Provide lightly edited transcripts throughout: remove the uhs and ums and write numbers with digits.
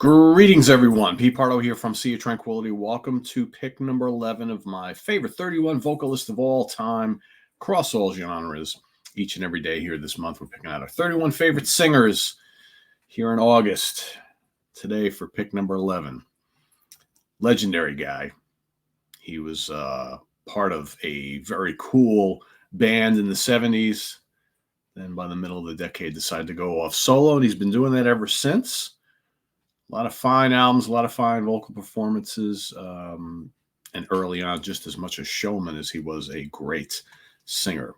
Greetings, everyone. Pete Pardo here from Sea of Tranquility. Welcome to pick number 11 of my favorite 31 vocalists of all time, across all genres. Each and every day here this month, we're picking out our 31 favorite singers here in August. Today for pick number 11. Legendary guy. He was part of a very cool band in the 70s. Then by the middle of the decade, decided to go off solo, and he's been doing that ever since. A lot of fine albums, a lot of fine vocal performances, and early on, just as much a showman as he was a great singer.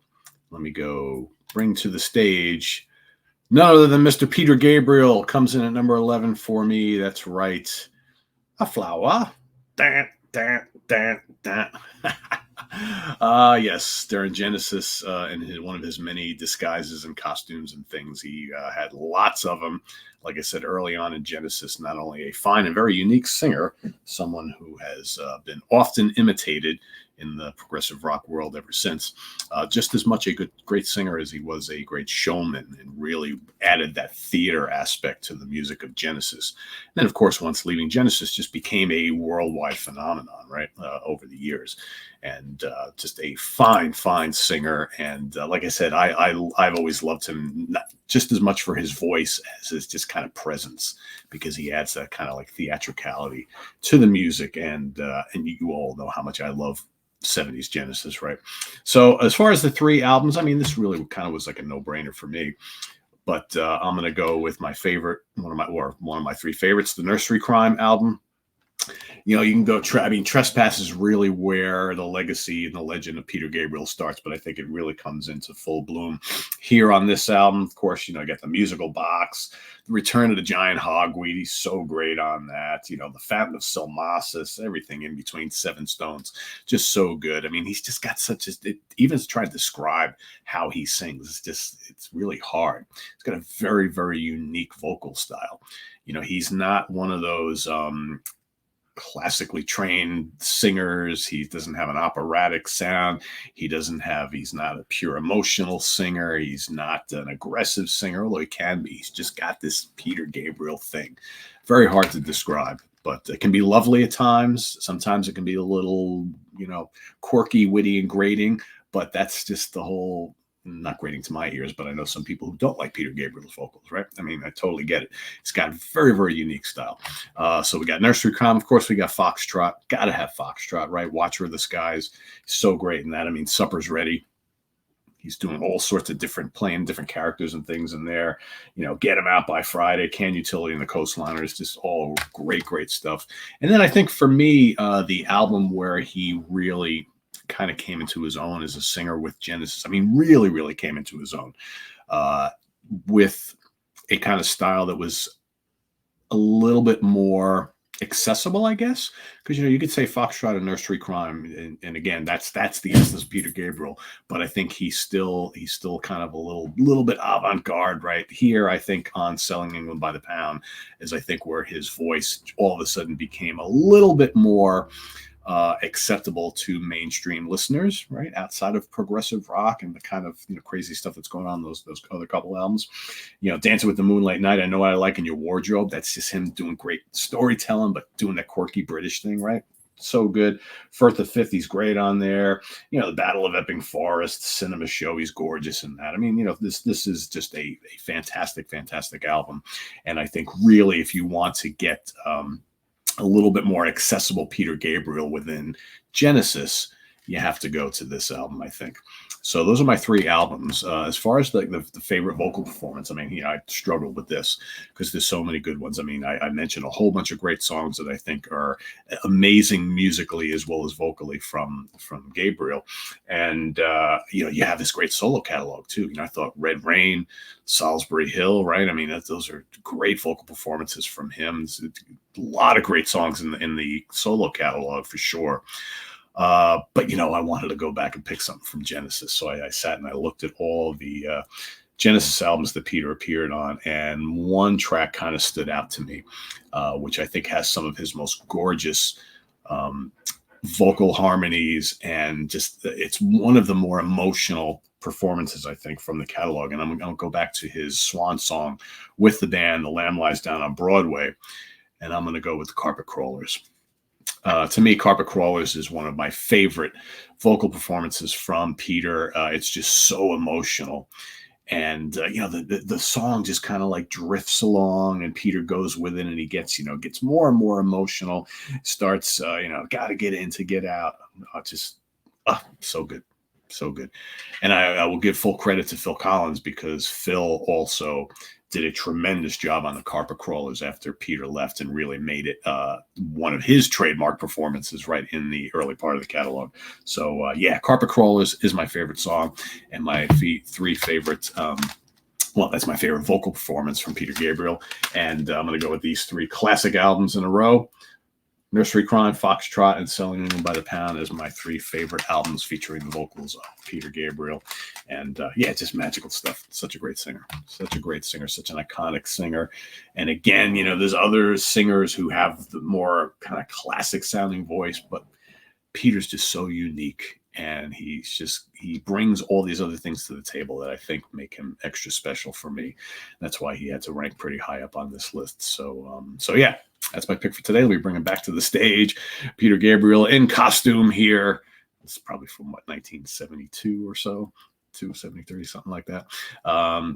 Let me go bring to the stage none other than Mr. Peter Gabriel. Comes in at number 11 for me. That's right. A flower. Yes, during Genesis and one of his many disguises and costumes and things, he had lots of them. Like I said, early on in Genesis, not only a fine and very unique singer, someone who has been often imitated in the progressive rock world ever since, just as much a great singer as he was a great showman, and really added that theater aspect to the music of Genesis. And then, of course, once leaving Genesis, just became a worldwide phenomenon, right, over the years. And just a fine singer. And like I said, I've always loved him, not just as much for his voice as his just kind of presence, because he adds that kind of like theatricality to the music. And you all know how much I love 70s Genesis, right? So as far as the three albums, I mean, this really kind of was like a no-brainer for me. But I'm going to go with my favorite, one of my three favorites, the Nursery Crime album. You know, you can go, Trespass is really where the legacy and the legend of Peter Gabriel starts, but I think it really comes into full bloom here on this album. Of course, you know, you got the musical box, the Return of the Giant Hogweed. He's so great on that. You know, the Fountain of Salmacis, everything in between, Seven Stones, just so good. I mean, he's just got such even to try to describe how he sings, it's really hard. He's got a very, very unique vocal style. You know, he's not one of those, classically trained singers. He doesn't have an operatic sound. He's not a pure emotional singer. He's not an aggressive singer, although he can be. He's just got this Peter Gabriel thing. Very hard to describe, but it can be lovely at times. Sometimes it can be a little, quirky, witty, and grating, but that's just the whole, not grating to my ears, but I know some people who don't like Peter Gabriel's vocals, right? I mean, I totally get it. He's got a very, very unique style. So we got Nursery Crime. Of course, we got Foxtrot. Got to have Foxtrot, right? Watcher of the Skies. He's so great in that. I mean, Supper's Ready. He's doing all sorts of playing different characters and things in there. You know, Get Him Out by Friday, Can Utility and the Coastliners, just all great stuff. And then I think for me, the album where he really kind of came into his own as a singer with Genesis. I mean, really came into his own with a kind of style that was a little bit more accessible, I guess, because you could say Foxtrot and Nursery Crime, and again, that's the essence of Peter Gabriel. But I think he's still kind of a little bit avant-garde right here. I think on Selling England by the Pound is I think where his voice all of a sudden became a little bit more acceptable to mainstream listeners, right? Outside of progressive rock and the kind of crazy stuff that's going on in those other couple albums. Dancing with the Moonlight Night, I Know What I Like in Your Wardrobe. That's just him doing great storytelling, but doing that quirky British thing, right? So good. Firth of Fifth, he's great on there. The Battle of Epping Forest, Cinema Show, he's gorgeous in that. I mean, this is just a fantastic album. And I think really, if you want to get a little bit more accessible Peter Gabriel within Genesis, you have to go to this album, I think. So those are my three albums. As far as the favorite vocal performance, I mean, I struggled with this because there's so many good ones. I mean, I mentioned a whole bunch of great songs that I think are amazing musically as well as vocally from Gabriel. And, you have this great solo catalog too. I thought Red Rain, Salisbury Hill, right? I mean, those are great vocal performances from him. It's a lot of great songs in the solo catalog for sure. But I wanted to go back and pick something from Genesis. So I sat and I looked at all the Genesis albums that Peter appeared on, and one track kind of stood out to me, which I think has some of his most gorgeous vocal harmonies, and just it's one of the more emotional performances, I think, from the catalog. And I'm going to go back to his swan song with the band, The Lamb Lies Down on Broadway. and I'm going to go with Carpet Crawlers. To me, Carpet Crawlers is one of my favorite vocal performances from Peter. It's just so emotional. And, the song just kind of like drifts along, and Peter goes with it, and he gets more and more emotional, starts, got to get in to get out. So good. So good. And I will give full credit to Phil Collins, because Phil also did a tremendous job on the Carpet Crawlers after Peter left, and really made it one of his trademark performances right in the early part of the catalog. So, Carpet Crawlers is my favorite song, and my three favorite, that's my favorite vocal performance from Peter Gabriel. And I'm going to go with these three classic albums in a row. Nursery Crime, Foxtrot, and Selling England by the Pound as my three favorite albums featuring the vocals of Peter Gabriel. And just magical stuff. Such a great singer. Such an iconic singer. And again, there's other singers who have the more kind of classic sounding voice, but Peter's just so unique. And he brings all these other things to the table that I think make him extra special for me. That's why he had to rank pretty high up on this list. So that's my pick for today. We bring him back to the stage. Peter Gabriel in costume here. It's probably from 1972 or so, 73, something like that.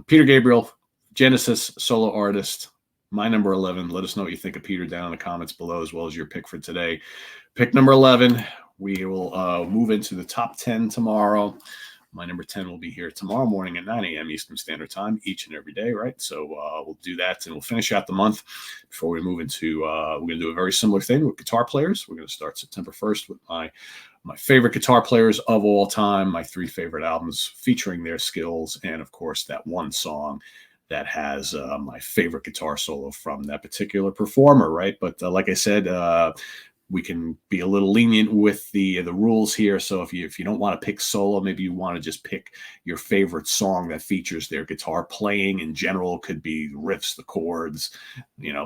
Peter Gabriel, Genesis solo artist, my number 11. Let us know what you think of Peter down in the comments below, as well as your pick for today. Pick number 11. We will move into the top 10 tomorrow. My number 10 will be here tomorrow morning at 9 a.m. Eastern Standard Time, each and every day, right? So we'll do that, and we'll finish out the month before we move into, we're going to do a very similar thing with guitar players. We're going to start September 1st with my favorite guitar players of all time, my three favorite albums featuring their skills, and, of course, that one song that has my favorite guitar solo from that particular performer, right? But like I said, we can be a little lenient with the rules here. So if you don't want to pick solo, maybe you want to just pick your favorite song that features their guitar playing in general. It could be riffs, the chords,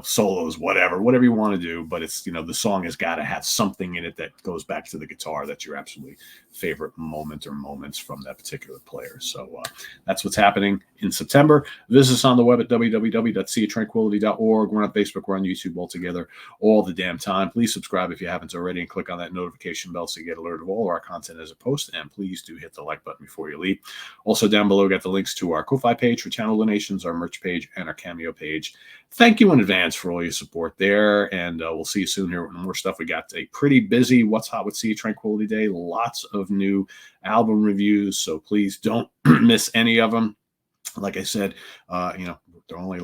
solos, whatever you want to do. But it's, the song has got to have something in it that goes back to the guitar that's your absolutely favorite moment or moments from that particular player. So that's what's happening in September. Visit us on the web at www.seatranquility.org. We're on Facebook, we're on YouTube, all together all the damn time. Please subscribe if you haven't already, and click on that notification bell so you get alerted of all our content as a post. And please do hit the like button before you leave. Also, down below, got the links to our Ko-Fi page for channel donations, our merch page, and our Cameo page. Thank you in advance for all your support there, and we'll see you soon here with more stuff. We got a pretty busy What's Hot with Sea Tranquility Day. Lots of new album reviews, so please don't miss any of them. Like I said, they're only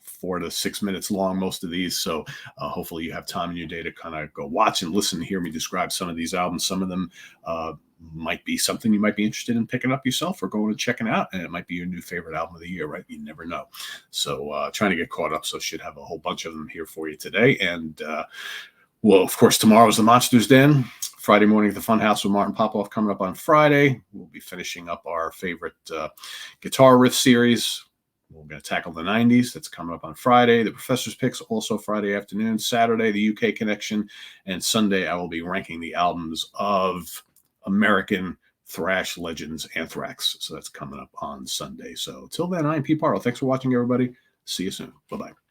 4 to 6 minutes long, most of these. So hopefully you have time in your day to kind of go watch and listen and hear me describe some of these albums. Some of them might be something you might be interested in picking up yourself or going and checking out. And it might be your new favorite album of the year, right? You never know. So trying to get caught up. So should have a whole bunch of them here for you today. And of course, tomorrow's the Monsters Den. Friday morning at the Funhouse with Martin Popoff coming up on Friday. We'll be finishing up our favorite guitar riff series. We're going to tackle the 90s. That's coming up on Friday. The Professor's Picks also Friday afternoon. Saturday, the UK Connection. And Sunday, I will be ranking the albums of American thrash legends Anthrax. So that's coming up on Sunday. So till then, I'm Pete Pardo. Thanks for watching, everybody. See you soon. Bye-bye.